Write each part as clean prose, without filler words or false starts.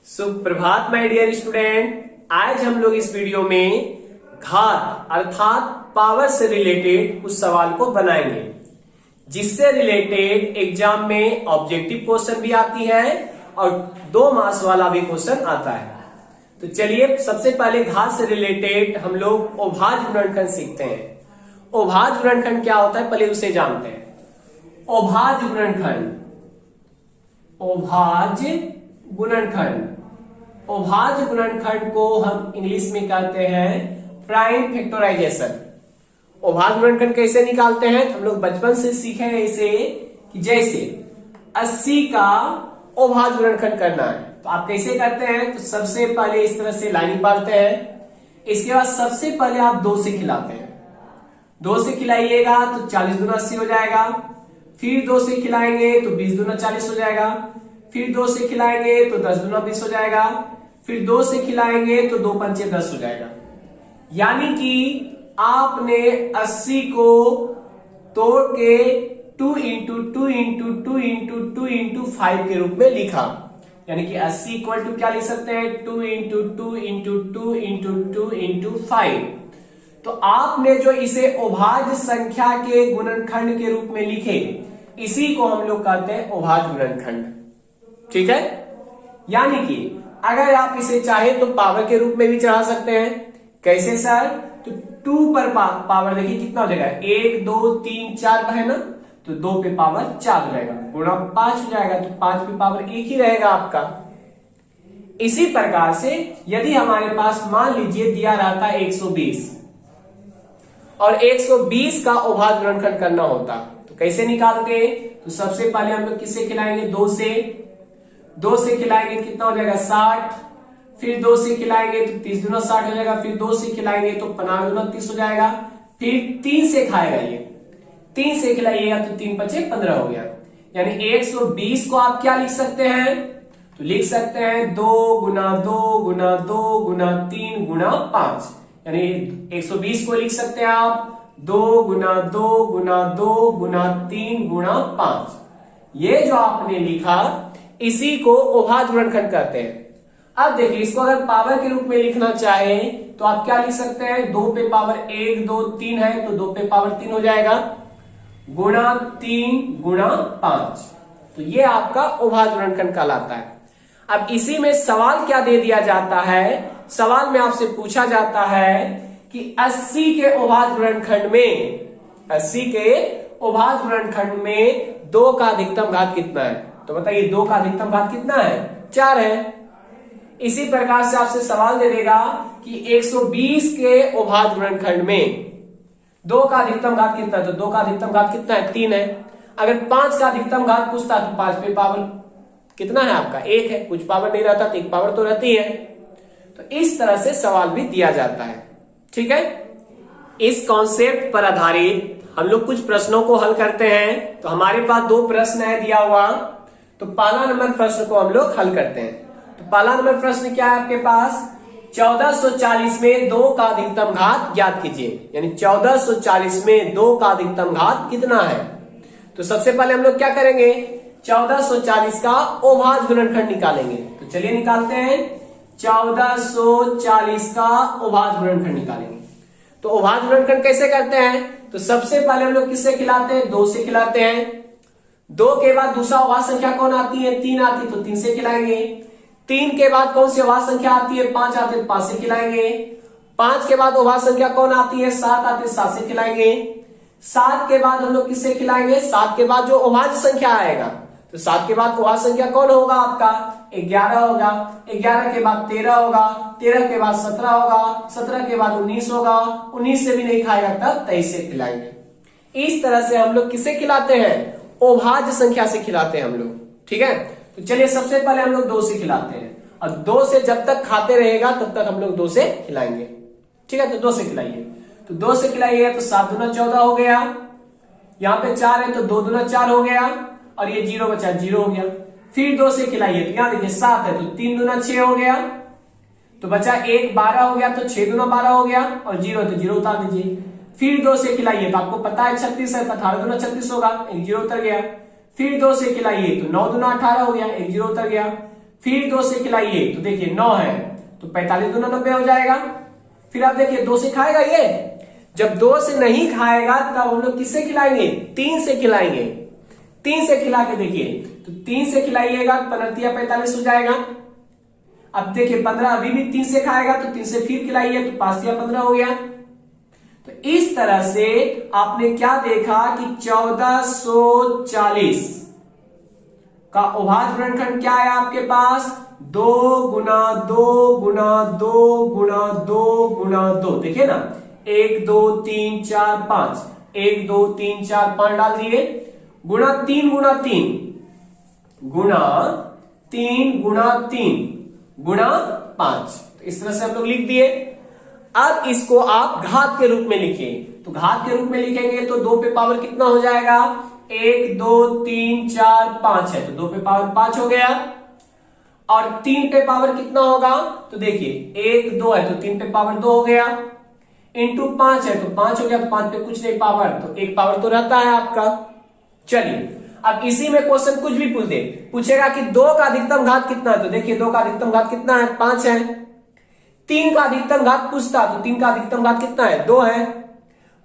सुप्रभात my dear student. आज हम लोग इस वीडियो में घात अर्थात पावर से रिलेटेड कुछ सवाल को बनाएंगे, जिससे रिलेटेड एग्जाम में ऑब्जेक्टिव क्वेश्चन भी आती है और 2 मार्क्स वाला भी क्वेश्चन आता है। तो चलिए सबसे पहले घात से रिलेटेड हम लोग अभाज्य गुणनखंड सीखते हैं। अभाज्य गुणनखंड क्या होता है पहले उसे जानते हैं। अभाज्य गुणनखंड, अभाज्य गुणनखंड, अभाज्य गुणनखंड को हम इंग्लिश में कहते हैं प्राइम फैक्टराइजेशन। अभाज्य गुणनखंड कैसे निकालते हैं? हम लोग बचपन से सीखे हैं इसे कि जैसे 80 का अभाज्य गुणनखंड करना है तो आप कैसे करते हैं? तो सबसे पहले इस तरह से लाइन निकालते हैं, इसके बाद सबसे पहले आप 2 से खिलाते हैं। 2 से खिलाइएगा तो 40 दूना 80 हो जाएगा, फिर 2 से खिलाएंगे तो 20 दूना 40 हो जाएगा, फिर 2 से खिलाएंगे तो 10 दूना 20 हो जाएगा, फिर 2 से खिलाएंगे तो 2 पंचे 10 हो जाएगा। यानी कि आपने 80 को तोड़ के 2 इंटू 2 इंटू 2 इंटू 2 इंटू 5 के रूप में लिखा। यानी कि 80 इक्वल टू क्या लिख सकते हैं? 2 इंटू 2 इंटू 2 इंटू 2 इंटू 5। तो आपने जो इसे अभाज्य संख्या के गुणनखंड के रूप में लिखे, इसी को हम लोग कहते हैं अभाज्य गुणनखंड। ठीक है। यानी कि अगर आप इसे चाहे तो पावर के रूप में भी चढ़ा सकते हैं। कैसे सर? तो 2 पर पावर देखिए कितना हो जाएगा, 1 2 3 4 है ना, तो 2 पे पावर 4 हो जाएगा, गुणा 5 हो जाएगा, तो 5 पे पावर 1 ही रहेगा आपका। इसी प्रकार से यदि हमारे पास मान लीजिए दिया रहता 120 और 120 का अभाज्य गुणनखंड करना होता तो कैसे निकालते? तो सबसे पहले हम लोग किससे खिलाएंगे? 2 से खिलाएंगे कितना हो जाएगा? 60, फिर 2 से खिलाएंगे तो 30 दूना 60 हो जाएगा, फिर 2 से खिलाएंगे तो 15 दूना 30 हो जाएगा, फिर 3 से खाएगा, ये 3 से खिलाइएगा तो 3 पचे 15 हो गया। यानी 120 को आप क्या लिख सकते हैं? तो लिख सकते हैं 2 गुना 2 गुना 2 गुना 3 गुना 5। यानी 120 को लिख सकते हैं आप 2 गुना 2 गुना 2 गुना 3 गुना 5। ये जो आपने लिखा इसी को अभाज्य गुणनखंड कहते हैं। अब देखिए इसको अगर पावर के रूप में लिखना चाहे तो आप क्या लिख सकते हैं? 2 पे पावर 1 2 3 है तो 2 पे पावर 3 हो जाएगा, गुणा 3 गुणा 5। तो ये आपका अभाज्य गुणनखंड कहलाता है। अब इसी में सवाल क्या दे दिया जाता है? सवाल में आपसे पूछा जाता है कि 80 के अभाज्य गुणनखंड में, 80 के अभाज्य गुणनखंड में 2 का अधिकतम घात कितना है? तो बताइए 2 का अधिकतम घात कितना है? 4 है। इसी प्रकार से आपसे सवाल दे देगा कि 120 के अभाज्य गुणनखंड में 2 का अधिकतम घात कितना है? तो 2 का अधिकतम घात कितना है? 3 है। अगर 5 का अधिकतम घात पूछता तो 5 पे पावर कितना है आपका? 1 है। कुछ पावर नहीं रहता तो 1 पावर तो रहती है। तो इस तरह से सवाल भी दिया जाता है। ठीक है। इस कॉन्सेप्ट पर आधारित हम लोग कुछ प्रश्नों को हल करते हैं। तो हमारे पास 2 प्रश्न है दिया हुआ, तो पहला नंबर प्रश्न को हम लोग हल करते हैं। तो पहला नंबर प्रश्न क्या है आपके पास? 1440 में 2 का अधिकतम घात ज्ञात कीजिए। यानी 1440 में 2 का अधिकतम घात कितना है? तो सबसे पहले हम लोग क्या करेंगे? 1440 का अभाज्य गुणनखंड निकालेंगे। तो चलिए निकालते हैं। 1440 का अभाज्य गुणनखंड निकालेंगे। तो अभाज्य गुणनखंड कैसे करते हैं? तो सबसे पहले हम लोग किससे खिलाते हैं? 2 से खिलाते हैं। 2 के बाद दूसरा अभाज्य संख्या कौन आती है? 3 आती है, तो 3 से खिलाएंगे। 3 के बाद कौन सी अभाज्य संख्या आती है? 5 आती है, 5 से खिलाएंगे। 5 के बाद अभाज्य संख्या कौन आती है? 7 आती है, 7 से खिलाएंगे। 7 के बाद हम लोग किससे खिलाएंगे? 7 के बाद जो अभाज्य संख्या आएगा, तो 7 के बाद अभाज्य संख्या कौन होगा आपका? 11 होगा। 11 के बाद 13 होगा, 13 के बाद 17 होगा, 17 के बाद 19 होगा, 19 से भी नहीं खाएगा तब 23 से खिलाएंगे। इस तरह से हम लोग किसे खिलाते हैं? अभाज्य संख्या से खिलाते हैं हम लोग। ठीक है। तो चलिए सबसे पहले हम लोग 2 से खिलाते हैं, और 2 से जब तक खाते रहेगा तब तक हम लोग 2 से खिलाएंगे। ठीक है। तो 2 से खिलाइए। तो 2 से खिलाइएगा तो 7 दूना 14 हो गया, यहाँ पे 4 है तो 2 दूना 4 हो गया, और ये 0 बचा, 0 हो गया। फिर 2 से खिलाइए तो यहाँ देखिए 7 है तो 3 दूना 6 हो गया, तो बचा 1 12 हो गया, तो 6 दूना 12 हो गया, और 0 है तो 0 उतार दीजिए। फिर 2 से खिलाइए तो आपको पता है 36 है, तो 18 दूना 36 होगा, 1 0 उतर गया। फिर 2 से खिलाइए तो 9 दूना 18 हो गया, 1 0 उतर गया। फिर 2 से खिलाइए तो देखिए 9 है, तो 45 दूना 90 हो जाएगा। फिर आप देखिए 2 से खाएगा ये, जब 2 से नहीं खाएगा तब हम लोग किससे खिलाएंगे, 3 से खिलाएंगे। 3 से खिला के देखिए, तो 3 से खिलाइएगा 45 हो जाएगा। अब देखिए 15 अभी भी 3 से खाएगा, तो 3 से फिर खिलाइए तो 5 15 हो गया। तो इस तरह से आपने क्या देखा कि 1440 का अभाज्य गुणनखंड क्या है आपके पास, 2 गुना 2 गुना 2 गुना 2 गुना 2। देखिए ना, 1 2 3 4 5, 1 2 3 4 5 डाल दिए, गुना 3 गुना 3 गुना 3 गुना 3 गुना 5। तो इस तरह से हम लोग लिख दिए। अब इसको आप घात के रूप में लिखिए, तो घात के रूप में लिखेंगे तो 2 पे पावर कितना हो जाएगा, 1 2 3 4 5 है, तो 2 पे पावर 5 हो गया। और 3 पे पावर कितना होगा, तो देखिए 1 2 है तो 3 पे पावर 2 हो गया, इंटू 5 है तो 5 हो गया, तो 5 पे कुछ नहीं पावर, तो 1 पावर तो रहता है आपका। चलिए अब इसी में क्वेश्चन कुछ भी पूछेगा कि 2 का अधिकतम घात कितना है, तो देखिए 2 का अधिकतम घात कितना है, 5 है। 3 का अधिकतम घात पूछता तो 3 का अधिकतम घात कितना है, 2 है।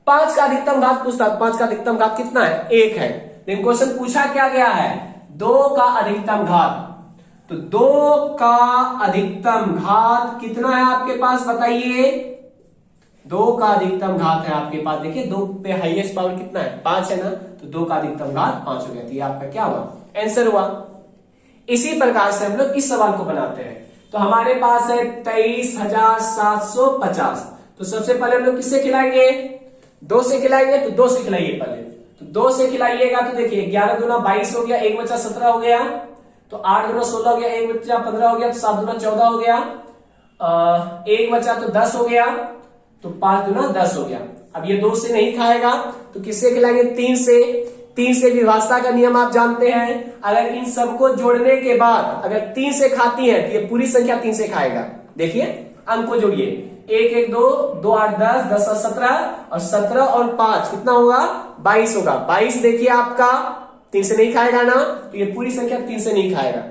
5 का अधिकतम घात पूछता तो 5 का अधिकतम घात कितना है, 1 है। लेकिन क्वेश्चन पूछा क्या गया है, 2 का अधिकतम घात, तो 2 का अधिकतम घात कितना है आपके पास बताइए, 2 का अधिकतम घात है आपके पास, देखिए 2 पे हाईएस्ट पावर कितना है, 5 है ना, तो 2 का अधिकतम घात 5 हो गया। तो ये आपका क्या हुआ, आंसर हुआ। इसी प्रकार से हम लोग इस सवाल को बनाते हैं। तो हमारे पास है 23,750। तो सबसे पहले हम लोग किससे खिलाएंगे, 2 से खिलाएंगे, तो 2 से खिलाइए पहले। तो 2 से खिलाइएगा तो देखिए 11 दूना 22 हो गया, 1 बचा 17 हो गया, तो 8 दूना 16 हो गया, 1 बचा 15 हो गया, तो 7 दूना 14 हो गया, 1 बचा तो 10 हो गया, तो 5 दूना 10 हो गया। अब ये 2 से नहीं खाएगा तो किससे खिलाएंगे, 3 से। 3 से विभाजता का नियम आप जानते हैं, अगर इन सबको जोड़ने के बाद अगर 3 से खाती है तो ये पूरी संख्या 3 से खाएगा। देखिए अंक को जोड़िए, 1 1 2 2 8 10 10 और 17, और 17 और 5 कितना होगा, 22 होगा। 22 देखिए आपका 3 से नहीं खाएगा ना, तो ये पूरी संख्या 3 से नहीं खाएगा।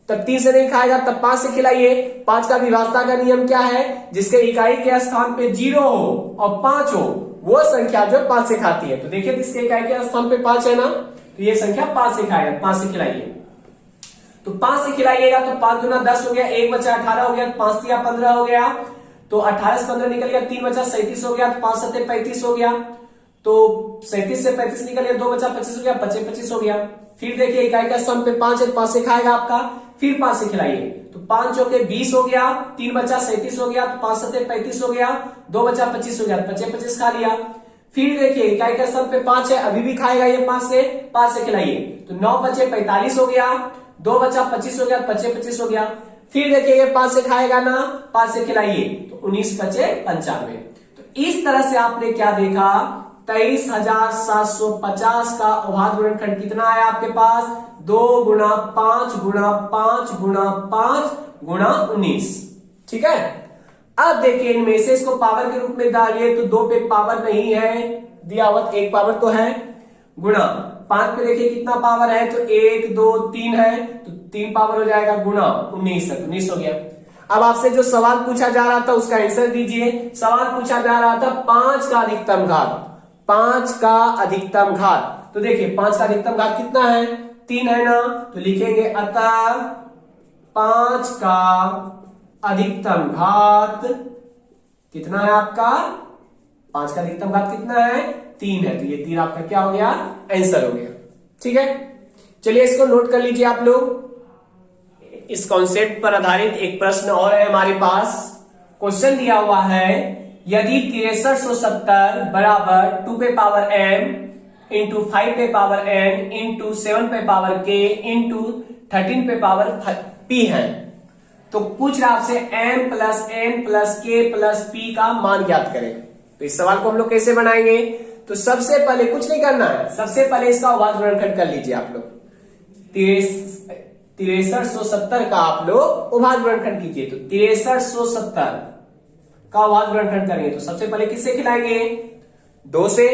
तब 3 से नहीं खाएगा तब 5 से खिलाइए। 5 का विभाजता का नियम क्या है, जिसके इकाई के स्थान पे 0 हो और 5 हो वो संख्या जो 5 से खाती है। तो देखिए इसके इकाई के स्थान पे 5 है ना, तो ये संख्या 5 से खाएगा, 5 से खिलाइए। तो 5 से खिलाइएगा तो 5 दूना 10 हो गया, 1 बचा 18 हो गया, 5 तिया 15 हो गया, तो 18 से 15 निकल गया, 3 बचा 37 हो गया, 5 सत्ते 35 हो गया, तो 37 से 35 निकल गया, 2 बचा 25 हो गया, 25 25 हो गया। फिर देखिए इकाई का स्थान पे 5 है, 5 से खाएगा आपका, फिर 5 से खिलाइए, तो 5 चौके 20 हो गया, 3 बचा 37 हो गया, तो 5 सत्ते 35 हो गया, 2 बचा 25 हो गया, 25 25 खा लिया। फिर देखिए इकाई का स्थान पे 5 है, अभी भी खाएगा ये 5 से खिलाइए, तो 9 बचे 45 हो गया, 2 बचा 25 हो गया, 25 25 हो गया। फिर देखिए ये 5 से खाएगा ना, 5 से खिलाइए, तो 19 बचे 95। तो इस तरह से आपने क्या देखा, 23,750 का अभाज्य गुणनखंड कितना है आपके पास, 2 गुना 5 गुना 5 गुना 5 गुना 19। ठीक है, अब देखिए इनमें से इसको पावर के रूप में डालिए, तो 2 पे पावर नहीं है दिया हुआ, 1 पावर तो है, गुना 5 पे देखिए कितना पावर है, तो 1 2 3 है, तो 3 पावर हो जाएगा, गुना 19 है, 19 हो गया। अब आपसे जो सवाल पूछा जा रहा था उसका आंसर दीजिए। सवाल पूछा जा रहा था 5 का अधिकतम घात, 5 का अधिकतम घात। तो देखिए 5 का अधिकतम घात कितना है, 3 है ना, तो लिखेंगे अतः 5 का अधिकतम घात कितना है आपका, 5 का अधिकतम घात कितना है, 3 है, तो ये 3 आपका क्या हो गया, आंसर हो गया। ठीक है, चलिए इसको नोट कर लीजिए आप लोग। इस कॉन्सेप्ट पर आधारित एक प्रश्न और है हमारे पास। क्वेश्चन दिया हुआ है, यदि 6370 बराबर 2 पे पावर m इंटू 5 पे पावर n इंटू 7 पे पावर k इंटू 13 पे पावर p है, तो पूछ रहा आपसे m plus n plus k plus p का मान ज्ञात करें। तो इस सवाल को हम लोग कैसे बनाएंगे, तो सबसे पहले कुछ नहीं करना है, सबसे पहले इसका अभाज्य गुणनखंड कर लीजिए आप लोग। 6370 का आप लोग अभाज्य गुणनखंड कीजिए, तो 6370 का अभाज्य गुणनखंड करेंगे, तो सबसे पहले किससे खिलाएंगे, 2 से,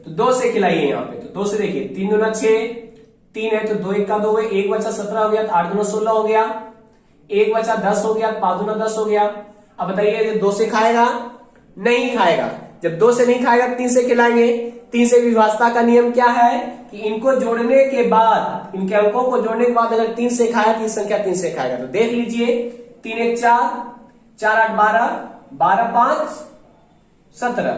तो 2 से खिलाइए यहाँ पे। तो 2 से देखिए 3 दूना 6, 3 है तो 2 1 का 2 है, 1 बचा 17 हो गया, तो 8 दूना 16 हो गया, 1 बचा 10 हो गया, 5 दूना 10 हो गया। अब बताइए ये 2 से खाएगा? नहीं खाएगा। जब 2 से नहीं खाएगा 3 से खिलाएंगे। 3 से विभाज्यता का नियम क्या है कि इनको जोड़ने के बाद, इनके अंकों को जोड़ने के बाद अगर 3 से खाया तो संख्या 3 से खाएगा। तो देख लीजिए 3 1 4, 4 8 12, 12 5 17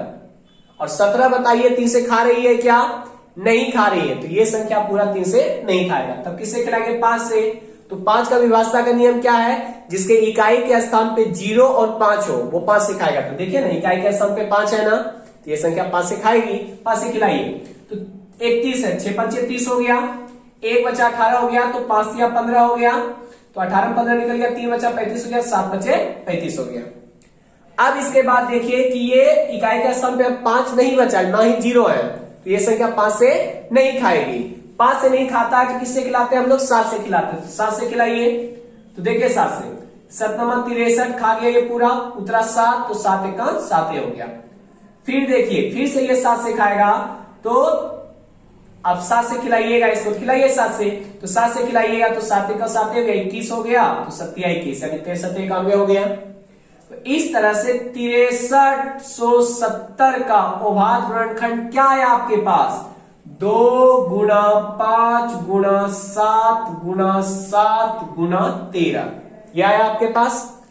और 17 बताइए 3 से खा रही है क्या? नहीं खा रही है। तो ये संख्या पूरा 3 से नहीं खाएगा। तब किससे खिलाएंगे? 5 से। तो 5 का विभाज्यता का नियम क्या है? जिसके इकाई के स्थान पे 0 और 5 हो वो 5 से खाएगा। तो देखिए ना इकाई के स्थान पे 5 है ना, तो ये संख्या 5 से खाएगी। 5 से खिलाइए तो 31 है, 6 5 30 हो गया, 1 बचा 18 हो गया, तो 5 या 15 हो गया, तो 18 15 निकल गया, 3 बचा 35 हो गया, 7 बचे 35 हो गया। अब इसके बाद देखिए कि ये इकाई के स्थान पे 5 नहीं बचा, ना ही 0 है, तो ये संख्या 5 से नहीं खाएगी। 5 से नहीं खाता है तो किससे खिलाते हैं हम लोग? 7 से खिलाते हैं। 7 से खिलाइए तो देखिए 7 से 7 नमक 63 खा गया, ये पूरा उतरा 7, तो 7 1 7 हो गया। फिर देखिए फिर से ये 7 से खाएगा, तो अब 7 से खिलाइएगा, इसको खिलाइए 7 से, तो 7 से खिलाइएगा तो 7 1 7 हो गया, 21 हो गया, तो 7 21 यानी 63 91 हो गया। तो इस तरह से 6370 का अभाज्य गुणनखंड क्या है आपके पास? 2 गुणा 5 गुणा 7 गुणा 7 गुणा 13, यह है आपके पास।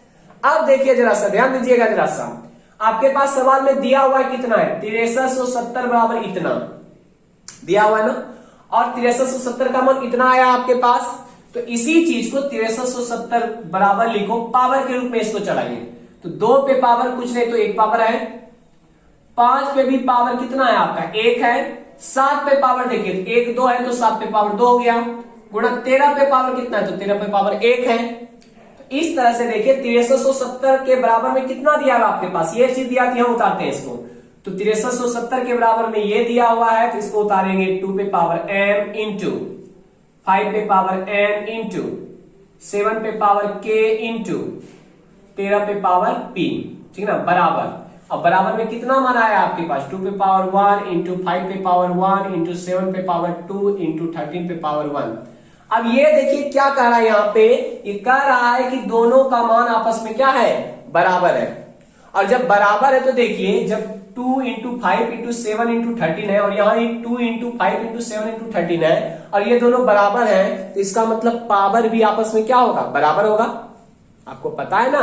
अब देखिए जरा सा ध्यान दीजिएगा, जरा सा आपके पास सवाल में दिया हुआ है कितना है? 6370 बराबर इतना दिया हुआ है ना, और 6370 का मान इतना आया आपके पास। तो इसी चीज को 6370 बराबर लिखो, पावर के रूप में इसको चलाइए। तो 2 पे पावर कुछ नहीं तो 1 पावर है, 5 पे भी पावर कितना है आपका? 1 है, 7 पे पावर देखिए 1 2 है, तो 7 पे पावर 2 हो गया, गुणा 13 पे पावर कितना है? तो 13 पे पावर 1 है। तो इस तरह से देखिए 6370 के बराबर में कितना दिया हुआ आपके पास? ये चीज दिया थी, हम उतारते हैं इसको। तो 6370 के बराबर में ये दिया हुआ है, तो इसको उतारेंगे 2 पे पावर m इंटू 5 पे पावर n इंटू 7 पे पावर k इंटू 13 पे पावर p, ठीक ना, बराबर। अब बराबर में कितना मान आया आपके पास? 2 पे पावर 1 इंटू 5 पे पावर 1 इंटू 7 पे पावर 2 इंटू 13 पे पावर 1। अब ये देखिए क्या कह रहा है यहाँ पे, ये कह रहा है कि दोनों का मान आपस में क्या है? बराबर है। और जब बराबर है तो देखिए जब 2 इंटू 5 इंटू 7 इंटू 13 है, और यहाँ 2 इंटू 5 इंटू 7 इंटू 13 है, और ये दोनों बराबर है, तो इसका मतलब पावर भी आपस में क्या होगा? बराबर होगा। आपको पता है ना,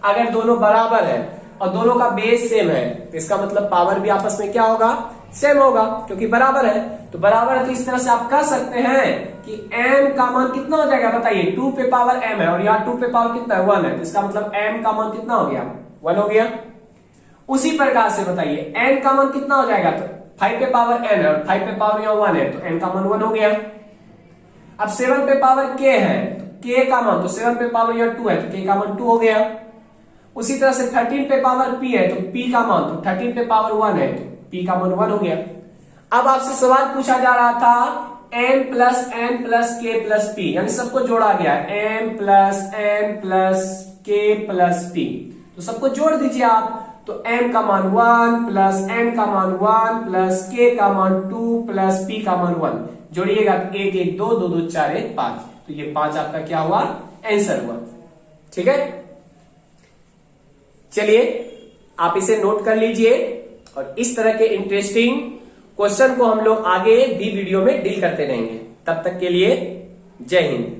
अगर दोनों बराबर है और दोनों का बेस सेम है, तो इसका मतलब पावर भी आपस में क्या होगा? सेम होगा, क्योंकि बराबर है। तो बराबर है, तो इस तरह से आप कह सकते हैं कि m का मान कितना हो जाएगा? बताइए 2 पे पावर m है, और यहाँ 2 पे पावर कितना है? 1 है, तो इसका मतलब m का मान कितना हो गया? 1 हो गया। उसी प्रकार से बताइए n का मान कितना हो जाएगा? तो 5 पे पावर n है, और 5 पे पावर यहाँ 1 है, तो n का मान 1 हो गया। अब 7 पे पावर k है, तो k का मान, तो 7 पे पावर यहाँ 2 है, तो k का मान 2 हो गया। उसी तरह से 13 पे पावर p है, तो p का मान, तो 13 पे पावर 1 है, तो p का मान 1 हो गया। अब आपसे सवाल पूछा जा रहा था m plus n plus k plus p, यानी सबको जोड़ा गया है, m plus n plus k plus p, तो सबको जोड़ दीजिए आप। तो m का मान 1 प्लस n का मान 1 प्लस k का मान 2 प्लस p का मान 1, जोड़िएगा तो 1 1 2 2 2 4 1 5, तो ये 5 आपका क्या हुआ? आंसर हुआ। ठीक है, चलिए आप इसे नोट कर लीजिए, और इस तरह के इंटरेस्टिंग क्वेश्चन को हम लोग आगे भी वीडियो में डील करते रहेंगे। तब तक के लिए जय हिंद।